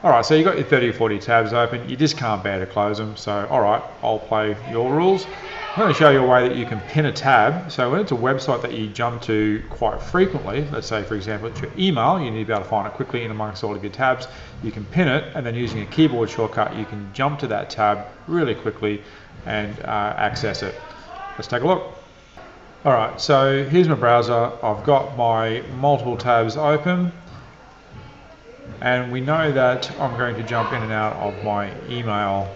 Alright, so you've got your 30 or 40 tabs open, you just can't bear to close them, so alright, I'll play your rules. I'm going to show you a way that you can pin a tab. So when it's a website that you jump to quite frequently, let's say for example it's your email, you need to be able to find it quickly in amongst all of your tabs, you can pin it, and then using a keyboard shortcut you can jump to that tab really quickly and access it. Let's take a look. Alright, so here's my browser. I've got my multiple tabs open, and we know that I'm going to jump in and out of my email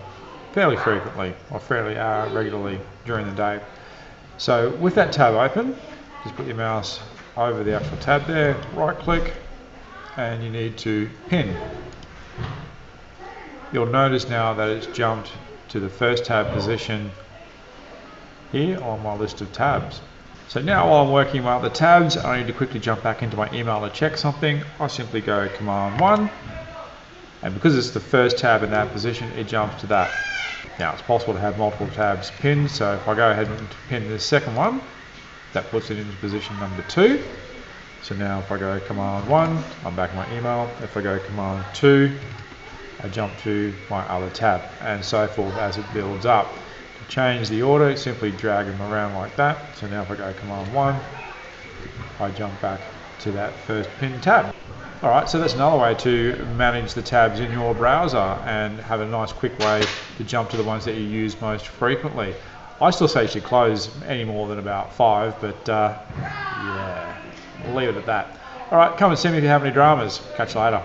fairly frequently, or fairly regularly during the day. So with that tab open, just put your mouse over the actual tab there, right click, and you need to pin. You'll notice now that it's jumped to the first tab position here on my list of tabs. So now while I'm working my other tabs, I need to quickly jump back into my email to check something. I simply go Command 1, and because it's the first tab in that position, it jumps to that. Now it's possible to have multiple tabs pinned, so if I go ahead and pin this second one, that puts it into position number 2. So now if I go Command 1, I'm back in my email. If I go Command 2, I jump to my other tab, and so forth as it builds up. To change the order, simply drag them around like that. So now if I go Command 1, I jump back to that first pinned tab. Alright, so that's another way to manage the tabs in your browser and have a nice quick way to jump to the ones that you use most frequently. I still say you should close any more than about 5, but yeah, we'll leave it at that. Alright, come and see me if you have any dramas. Catch you later.